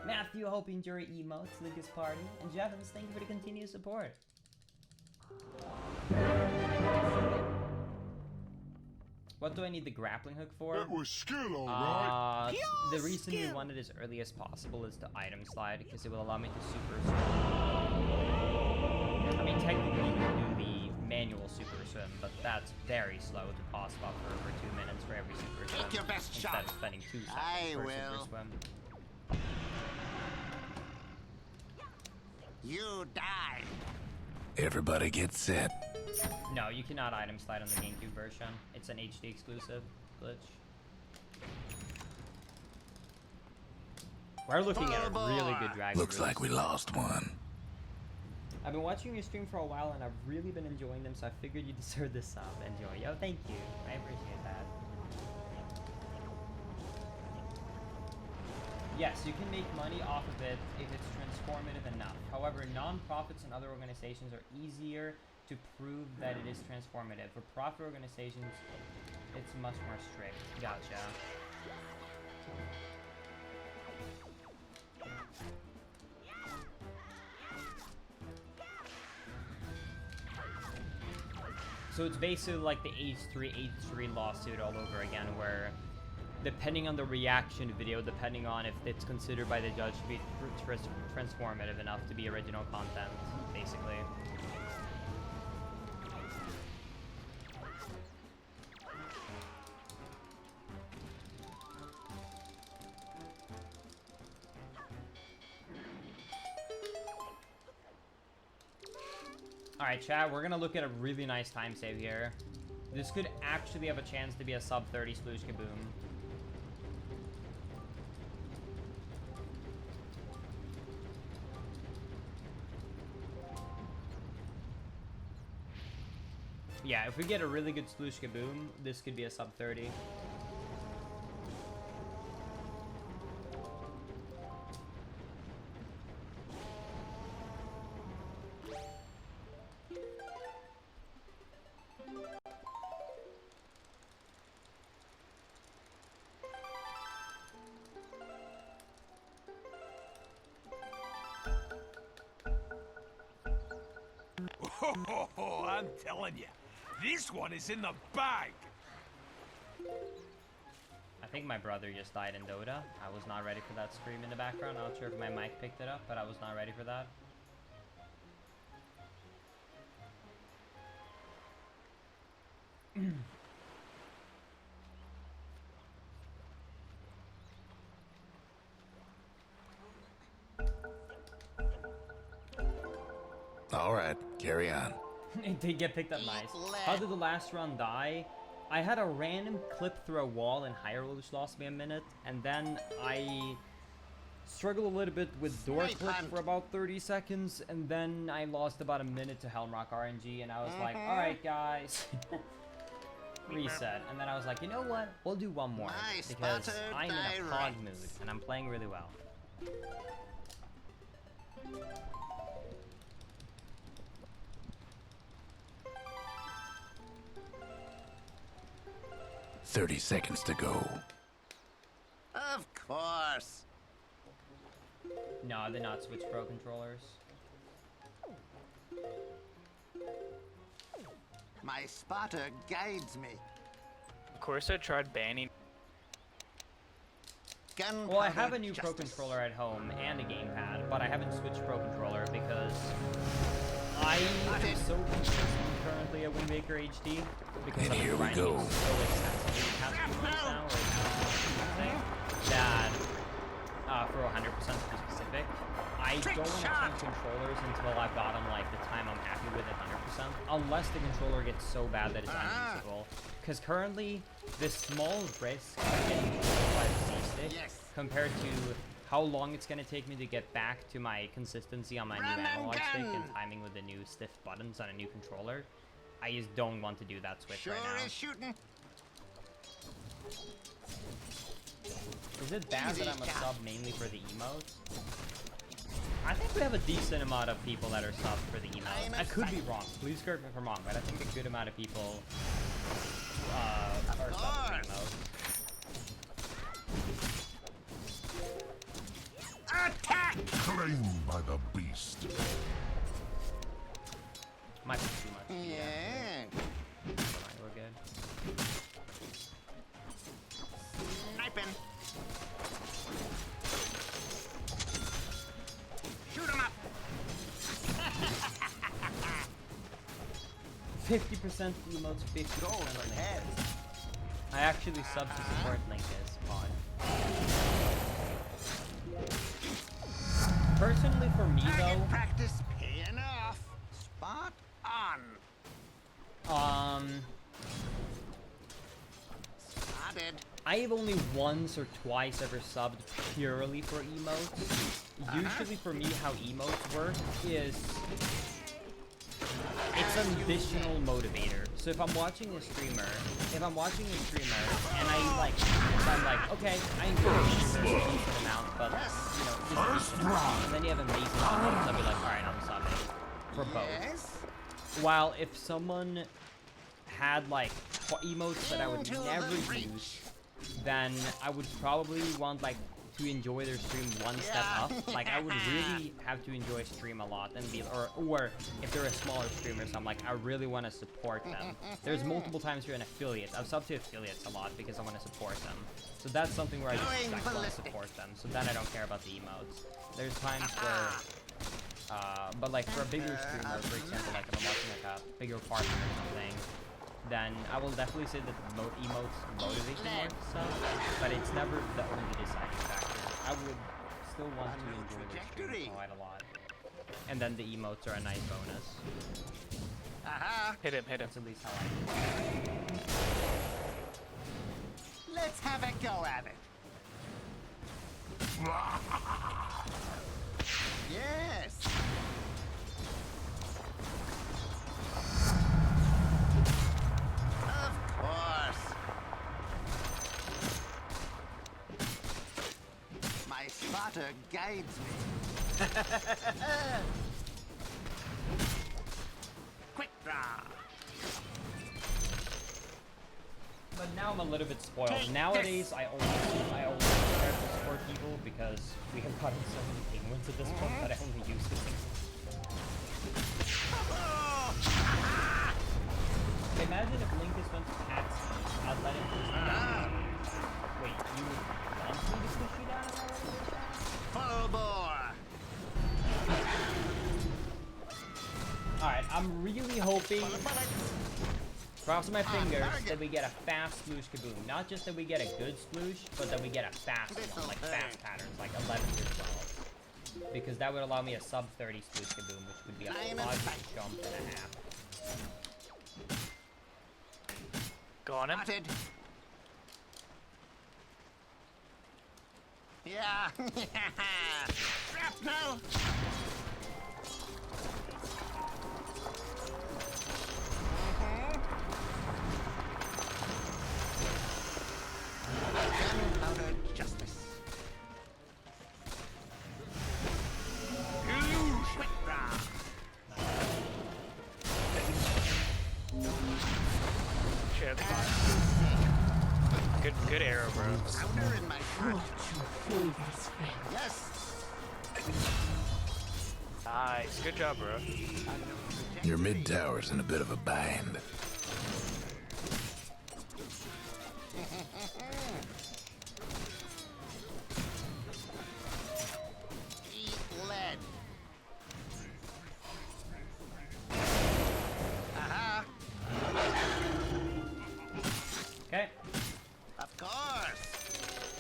Matthew, hope you enjoy emotes, Lucas Party, and Jevons, thank you for the continued support. What do I need the grappling hook for? That was skill, alright. The reason we want it as early as possible is the item slide, because it will allow me to super swim. I mean, technically you can do the manual super swim, but that's very slow to pause buffer for 2 minutes for every super swim. Take your best instead shot. of spending 2 seconds I for a will. super swim. You die. Everybody get set. No, you cannot item slide on the GameCube version. It's an HD exclusive glitch. We're looking at a really good Dragon Looks like we lost one. I've been watching your stream for a while and I've really been enjoying them, so I figured you deserve this sub. Enjoy. Yo, thank you. I appreciate that. Yes, you can make money off of it if it's transformative enough. However, non-profits and other organizations are easier to prove that it is transformative. For profit organizations, it's much more strict. Gotcha. So it's basically like the H3 lawsuit all over again, where depending on the reaction video, depending on if it's considered by the judge to be transformative enough to be original content, basically. Alright, chat, we're gonna look at a really nice time save here. This could actually have a chance to be a sub 30 sploosh kaboom. Yeah, if we get a really good sploosh kaboom, this could be a sub 30. Oh, I'm telling you, this one is in the bag. I think my brother just died in Dota. I was not ready for that scream in the background. Not sure if my mic picked it up, but I was not ready for that. All right, carry on. It did get picked up nice. How did the last run die? I had a random clip through a wall in Hyrule which lost me a minute, and then I struggled a little bit with door clip for about 30 seconds, and then I lost about a minute to Helmrock RNG, and I was like, alright guys, reset. And then I was like, you know what, we'll do one more, because I'm in a pod mood, and I'm playing really well. 30 seconds to go. Of course. No, they're not Switch Pro controllers. My spotter guides me. Of course, I tried banning. Well, I have a new Pro controller at home and a gamepad, but I haven't switched Pro controller because I am so consistent currently at Wind Waker HD because And I'm here we grinding go. so extensively the past 2 months now, or the past thing, that for 100% to be specific, I don't want to change controllers until I've gotten like the time I'm happy with at 100%, unless the controller gets so bad that it's unusable. Because currently, the small risk of getting controlled by the C-stick compared to how long it's going to take me to get back to my consistency on my new analog stick and timing with the new stiff buttons on a new controller, I just don't want to do that switch right now. Shooting. Is it bad that I'm a sub mainly for the emotes? I think we have a decent amount of people that are subbed for the emotes. I could be wrong. Please correct me if I'm wrong, but I think a good amount of people are subbed for emotes. Slain by the beast. Might be too much. Yeah. Alright, we're good. Sniping. Shoot him up. 50% emotes, 50% Go Link. ahead. I actually sub to support Linkus mod. Personally, for me Target though, practice paying off. Spot on. Spotted. I have only once or twice ever subbed purely for emotes. Usually for me, how emotes work is it's an additional motivator. So if I'm watching a streamer, and I'm like, okay, I enjoy it for a decent amount, but you know, this is decent. And then you have amazing emotes, I'll be like, alright, I'm subbing for both. Yes. While if someone had like emotes that I would Into the never breach. use, then I would probably want like to enjoy their stream one step Yeah. up. Like I would really have to enjoy a stream a lot and be, or if they're a smaller streamer, so I'm like, I really want to support them. There's multiple times you're an affiliate. I've subbed to affiliates a lot because I want to support them. So that's something where I just Going want to ballistic. support them. So then I don't care about the emotes. There's times where but like for a bigger streamer, for example, like if I'm watching like a bigger partner or something, then I will definitely say that emotes motivate me more to sub, but it's never the only deciding factor. I would still want to enjoy the stream quite a lot. And then the emotes are a nice bonus. Aha. Hit him. That's at least how I do it. Let's have a go at it. Yes. Of course. My spotter guides me. Quick draw. But now I'm a little bit spoiled. Nowadays, I only try to support people because we have gotten so many penguins at this point that I only use the penguins. Imagine if Linkus went to taxi, I'd let him push me down. Wait, you would want me to push you down? Full bore. Alright, I'm really hoping, cross my fingers, that we get a fast sploosh kaboom. Not just that we get a good sploosh, but that we get a fast one, like fast patterns, like 11 or 12. Because that would allow me a sub 30 sploosh kaboom, which would be a logical jump and a half. Go on him. Spotted. Yeah. Shrapnel. Gunpowder justice. Quick draw. Shit. Good arrow, bro. Powder in my shirt. Yes. Nice. Good job, bro. Your mid tower's in a bit of a bind. Eat lead. Aha. Okay. Of course.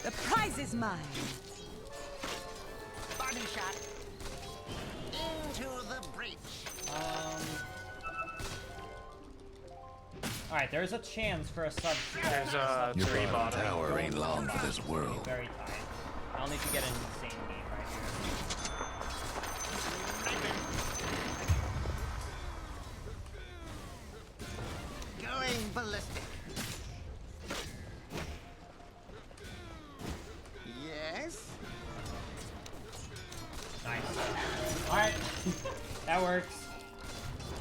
The prize is mine. Body shot. Into the breach. Alright, there's a chance for a sub. There's a Your 3 bottom bottom. tower ain't long for this world. Very tight. I'll need to get an insane game right here. Going ballistic. Yes. Nice. Alright. That works.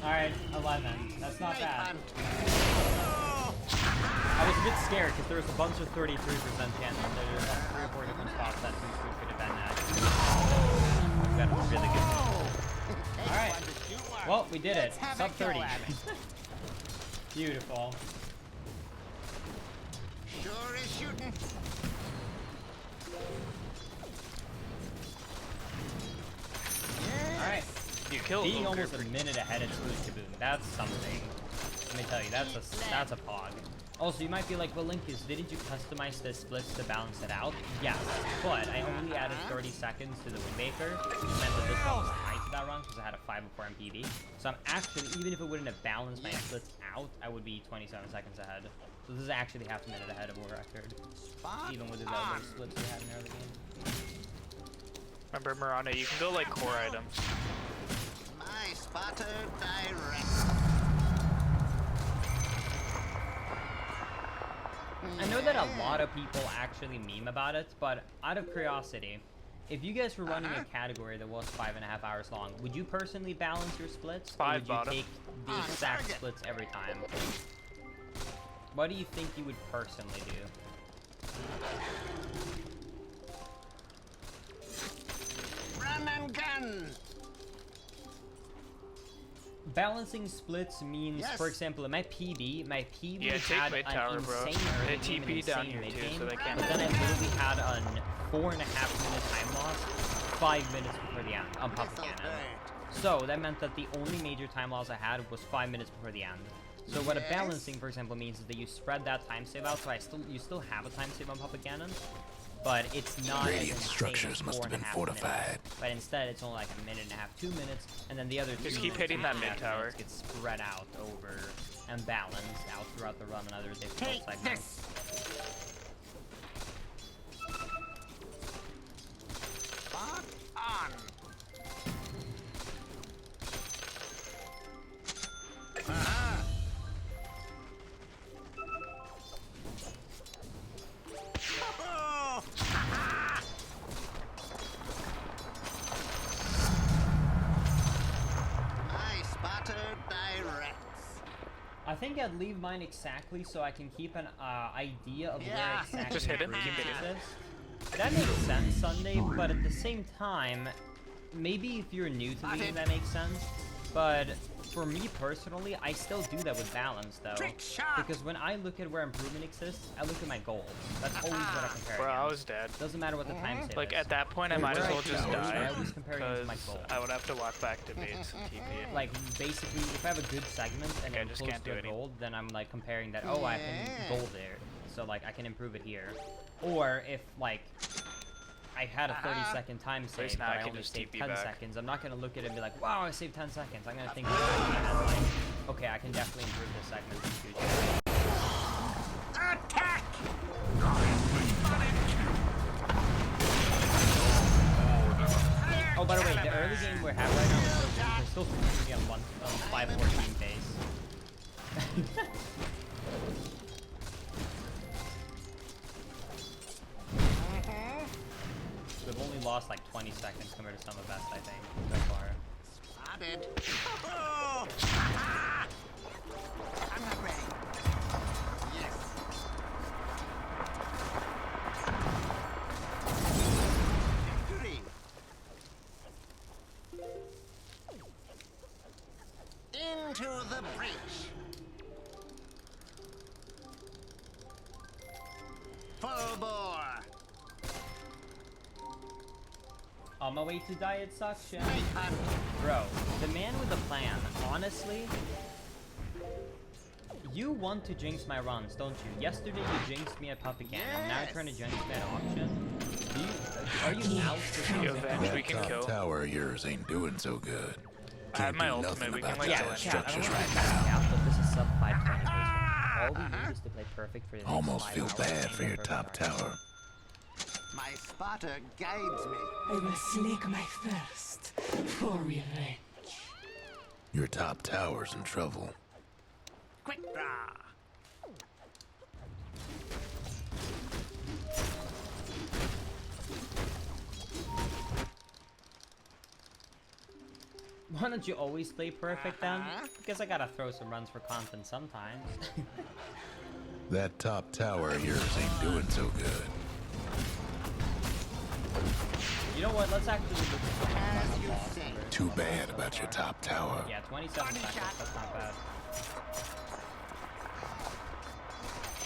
Alright, 11. That's not bad. Hunt. I was a bit scared because there was a bunch of 33% chance and there's like 3 or 4 different spots that Booster could have been at. I've got a Well, we did it. Let's have Sub a go 30. at it. Beautiful. Sure is shooting. Alright. You killed Being Ogre. almost a minute ahead of Smooth Kaboom. That's something. Let me tell you, that's a pog. Also, you might be like, well, Linkus, didn't you customize the splits to balance it out? Yes, but I only added 30 seconds to the Windmaker, which meant that this one was tied to that run because I had a 504 MPV. So I'm actually, even if it wouldn't have balanced my splits out, I would be 27 seconds ahead. So this is actually half a minute ahead of a record, even with the other splits we had in the early game. Remember, Miranda, you can go like core items. My spotter direct. I know that a lot of people actually meme about it, but out of curiosity, if you guys were running a category that was 5.5 hours long, would you personally balance your splits? Or Five would you bottom. take the exact splits every time? What do you think you would personally do? Run and gun. Balancing splits means, Yes. for example, in my PB Yeah, take had mid an tower, bro. insane early They game and TP down insane here mid too, game, so they can't. but then I literally had a 4.5 minute time loss 5 minutes before the end on Puppet This'll Cannon. hurt. So that meant that the only major time loss I had was 5 minutes before the end. So what a Yes. balancing, for example, means is that you spread that time save out, so you still have a time save on Puppet Cannon, but it's not as Radiant insane structures as must have been 4.5 fortified. minutes. But instead, it's only like a minute and a half, 2 minutes, and then the other Just 2 keep minutes hitting and that a mid half tower. minutes get spread out over and balanced out throughout the run and other difficult Take segments. this. Spot on. My spotter directs. I think I'd leave mine exactly so I can keep an idea of where Yeah. exactly Just hit it, the keep breach hitting it. is. That makes sense, Sunday, but at the same time, maybe if you're new to the game, that makes sense. But for me personally, I still do that with balance, though. Trick shot. Because when I look at where improvement exists, I look at my goals. That's always what I compare Bro, I against. was dead. Doesn't matter what the time save Like is. at that point, I might as Where I well just go, die I always compare against because my goal. I would have to walk back to base and TP. Like, basically, if I have a good segment and Okay, I I'm just close can't to do a any- gold, then I'm like comparing that, oh, I can gold there, so like I can improve it here. Or if like I had a 30-second time save, least now but I I can only just saved TP 10 back. seconds, I'm not gonna look at it and be like, wow, I saved 10 seconds. I'm gonna think of it as like, okay, I can definitely improve this segment in the future. Attack! Oh, by the way, the early game we're having right now is so good. We're still continuing on 514 base. We've only lost like 20 seconds compared to some of the best, I think, so far. Spotted. I'm not ready. Yes. Victory. Into the breach. Full bore. On my way to diet suction. Snake hunt. Bro, the man with the plan, honestly, you want to jinx my runs, don't you? Yesterday you jinxed me at Puppet Cannon, now you're trying to jinx me at auction? Are you out for You something? avenge, we That can top kill. tower of yours ain't doing so good. I have Can't my do ultimate, nothing we can, about like, the Yeah, go in. chat, I don't structures want right to now. out, but this is sub 520 basement. All we need is to play perfect for the next Almost 5 feel hours bad and for get your perfect top target. tower. My spotter guides me. I will slake my thirst for revenge. Your top tower's in trouble. Quick draw. Why don't you always play perfect then? Because I gotta throw some runs for content sometimes. That top tower of yours ain't doing so good. You know what? Let's actually look at As some you boss say. numbers. Too bad about your top tower. Yeah, 27 seconds. That's not bad.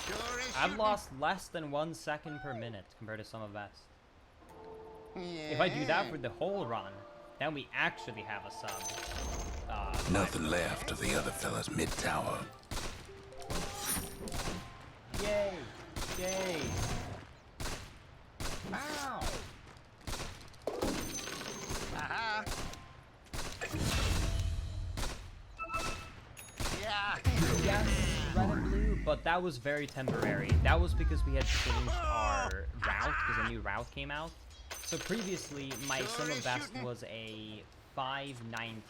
Sure is I've shooting. lost less than 1 second per minute compared to some of best. Yeah. If I do that for the whole run, then we actually have a sub. Nothing left of the other fella's mid tower. Yay! Yay! Ow! Aha. Yeah. Yes, red and blue, but that was very temporary. That was because we had changed our route, because a new route came out. So previously, my sum of best was a 519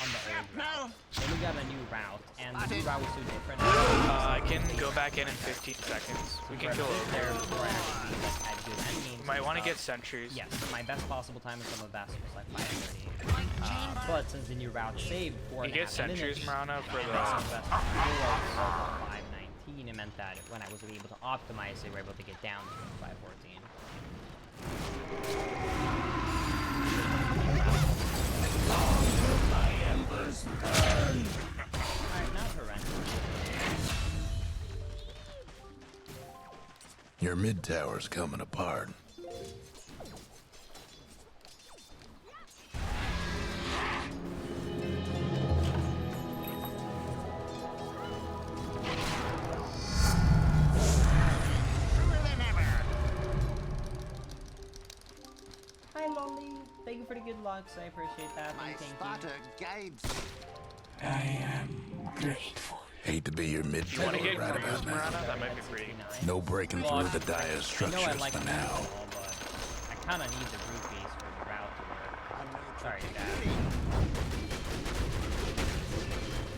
on the old route. Then we got a new route, and the new route was so different. I can go back in 15 seconds. We can go over there there. before I actually had good endgames. You might and want to stuff. get sentries. Yes, my best possible time in some of best was like 5:30. But since the new route saved 4.5 You get sentries, minutes, Marana, for and the... my sum best before was 519, it meant that when I was able to optimize, they were able to get down to 514. Alright, not horrendous. Your mid tower's coming apart. Truer than ever. Hi, Lolly. Thank you for the good locks. I appreciate that. My And thank spotter you. guides me. I am grateful. Hate to be your mid You tower want to get right cruise, about now. Marana? That might be pretty. No breaking Well, through the dire I know I structures like for the now. all, but I kind of need the rupees for the route to work. Sorry, Dad.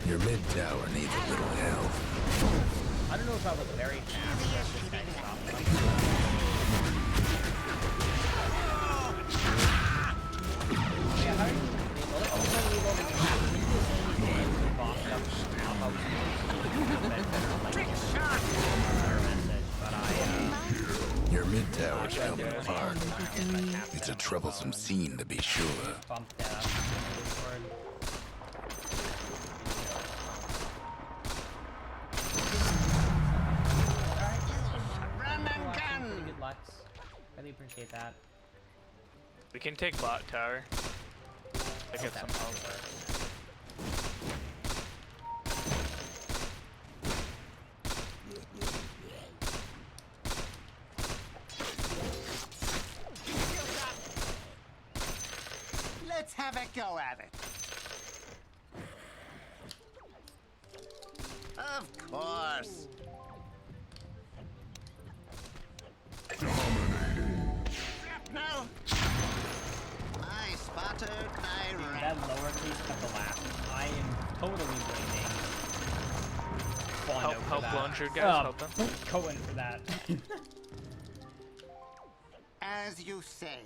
Your mid tower needs a little help. I don't know if I was very fast, but this guy stopped me. Yeah, how are you? Well, let's just leave over the map. Can you just send me the boss up now? I was Trick shot. message, but I Your mid tower's coming didn't apart. want to It's a troublesome scene to be sure. bump that up in Discord. Run and Watching, pretty gun. good Lux. Really appreciate that. We can take bot tower. I get some help. Let's have a go at it. Of course. No. My spotter That direct. lowercase at the last, I am totally blaming Bono for Help that. Lone True guys, help them. Cohen for that. As you say.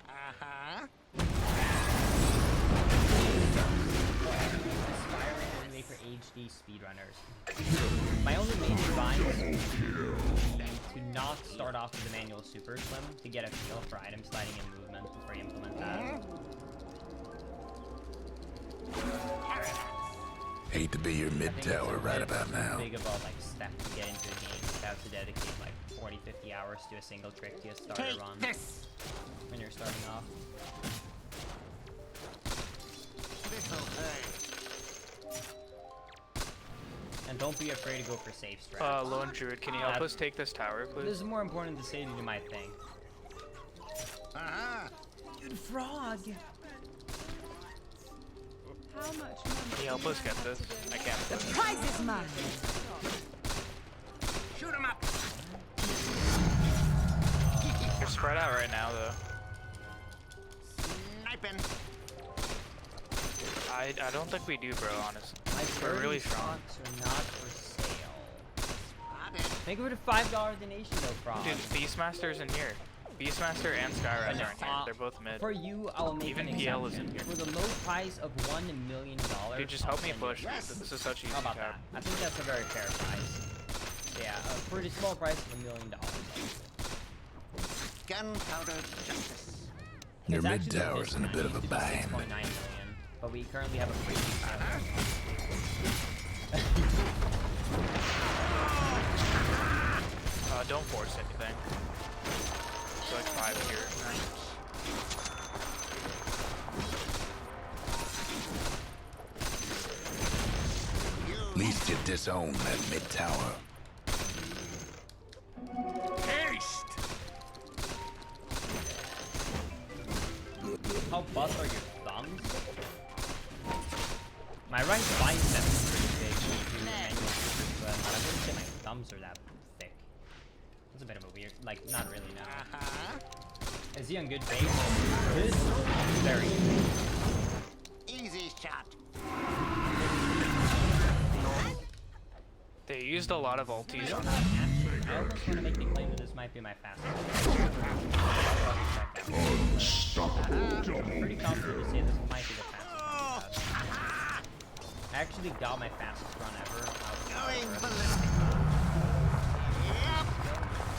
Uh-huh. Aspiring only for HD speedrunners. My only main advice is to not start off with the manual super slim to get a feel for item sliding and movement before you implement that. Hate to be your mid I think tower it's a right bit about now. big of a step to get into a game without to dedicate like 40-50 hours to a single trick to a starter Take run this. when you're starting off. This'll pay. And don't be afraid to go for safe strats. Lone Druid, can you help us take this tower, This please? is more important to say to do my thing. Uh-huh. Good frog. How much Can money? you help us get this? I can't. The prize is mine. Shoot him up. You're spread out right now, though. Sniping. I don't think we do, bro, honestly. My We're really birdie strong. stocks are not for sale. Spotted. Make it a $5 donation though, frog. Dude, Beastmaster's in here. Beastmaster and Skyrise are in here. They're both mid. For you, I'll make Even an PL is exception. in here. For the low price of $1 million, Dude, just help me I'll send you push. this. This is such easy How about tap. that? I think that's a very fair price. Yeah, for a small price of $1 million. Gunpowder justice. Your It's mid actually tower's in a bit of a used to be bind. 6.9 million, but we currently have a crazy Don't force anything. It's like 5 here. At least you disown that mid tower. Haste! How buff are your thumbs? My right bicep is pretty big due to manual shooters, but I wouldn't say my thumbs are that thick. It's a bit of a weird, like, not really, no. Is he on good base? This is very good. Easy shot. They used a lot of ultis on I almost want to make the claim that this might be my fastest. I'm pretty confident to say this might be the fastest run I've had. I actually got my fastest run ever. Going ballistic. Yep.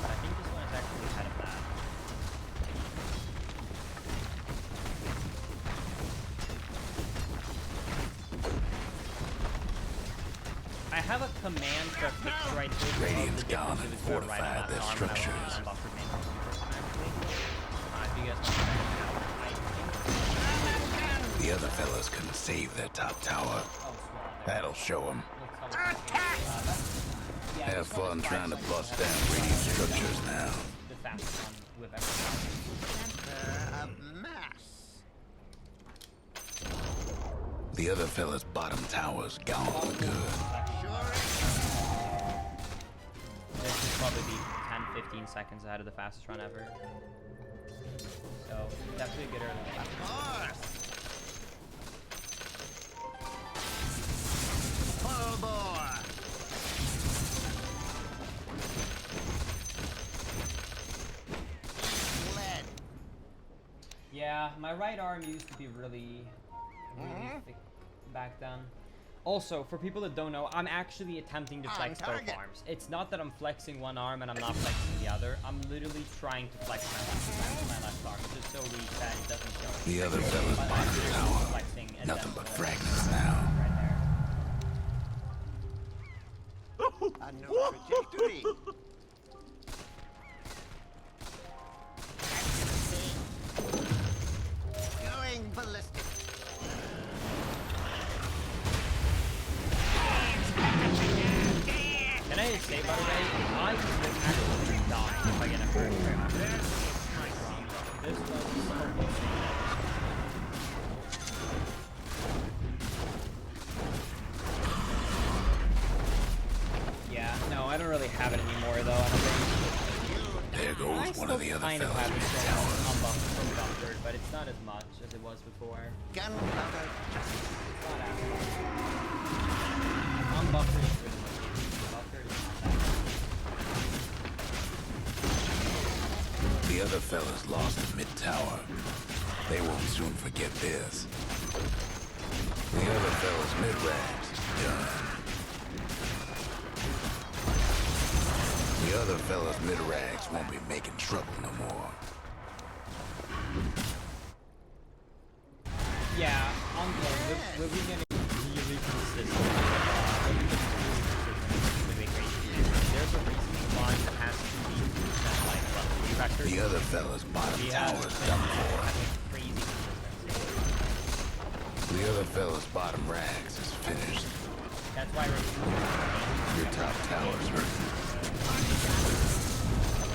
But I think this one is actually ahead of that. I have a command for a picture right here. Radiant's gone and fortified their structures. The other fellas couldn't save their top tower. That'll show them. Have fun trying to bust down Radiant structures now. The fastest one we've ever done. Center of mass. The other fella's bottom tower's gone for good. Sure. This should probably be 10-15 seconds ahead of the fastest run ever. So, definitely a good early fastest run. Full bore. Lead. Yeah, my right arm used to be really thick back then. Also, for people that don't know, I'm actually attempting to flex both target. arms. It's not that I'm flexing one arm and I'm not flexing the other. I'm literally trying to flex my left arm just so weak that it doesn't show. The other fella's But I'm bottom literally tower. flexing and Nothing then but fragments now. right there. A new trajectory. Going ballistic. Can I just say, by the way, I would actually die if I get a first round. This was so insane. Yeah, no, I don't really have it anymore, though. I don't think. There goes one of the other kind of fellas have it mid still tower. unbuffered, but it's not as much as it was before. Gunpowder justice. It's not as unbuffered is really much easier. Buffered is not that bad. The other fellas lost the mid tower. They won't soon forget this. The other fellas mid-range is done. The other fellas mid-rags won't be making trouble no more. Yeah, we're being really consistent. There's a reason why it has to be like roughly record. The other fellas bottom We tower's have done for. having crazy consistency. The other fellas bottom rags is finished. That's why we're Your top tower's hurting.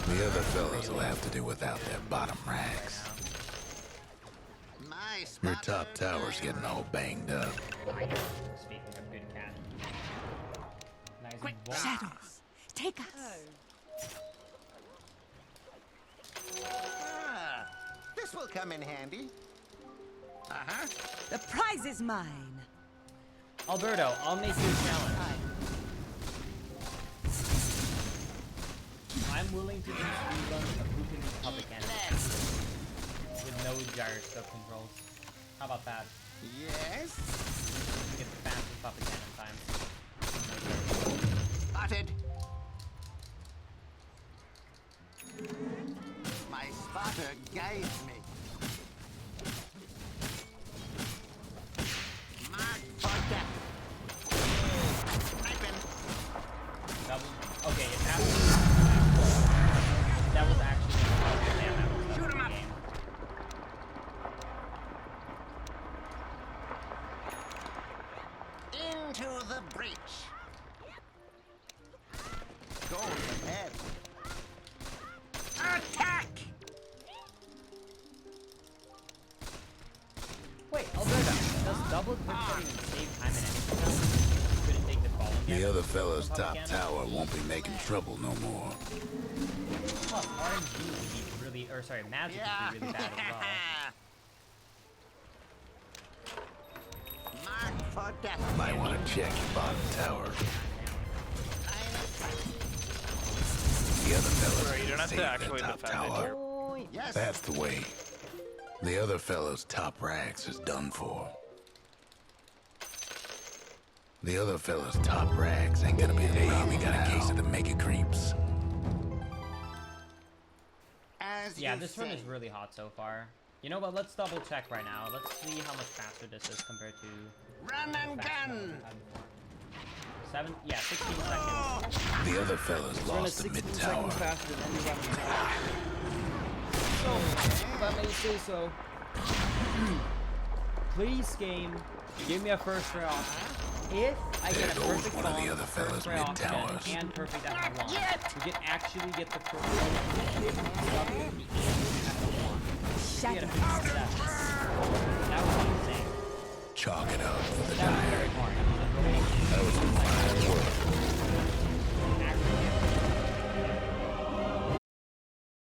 The other fellas will have to do without their bottom rags. My Your spot. top tower's getting all banged up. speaking of good cat. Nice Quick, and shadows. Take us. Ah, this will come in handy. Uh-huh. The prize is mine. Alberto, I'll make you a challenge. I'm willing to do speedruns of who can be public enemy with no gyroscope controls. How about that? Yes. We get the fastest public cannon time. Spotted. water guides me. Mark for death. Sniping. Okay, it's absolutely. That was actually the plan that was Shoot in him the up. game. Into the breach. Goals ahead. Attack! Wait, Alberta, does double quick even save time in anything else? Couldn't take the ball again. The other fella's Pump top again? tower won't be making trouble no more. Plus, RNG would be really, or sorry, magic Yeah. would be really bad as well. Mark for death. Might want to check your bottom tower. The other fellas Bro, you don't have save to their actually top defend it tower. here. Yes. That's the way. The other fella's top rags is done for. The other fella's top rags ain't gonna be the problem. We got a case of the mega creeps. As Yeah, you this run say. is really hot so far. You know what? Let's double check right now. Let's see how much faster this is compared to Run and faster gun. than I had before. 16 seconds. The other fella's lost the mid tower. faster than you So, if I may say so, please game, give me a first try option. If I There get a goes perfect one of the bomb, other first fellas try option, mid-towers. and perfect at my one, yet. we can actually get the first stuff at the one. Shut We get a up. big success. That was insane. Chalk it up for the That was dire. very hard. That was a really That was some fine work.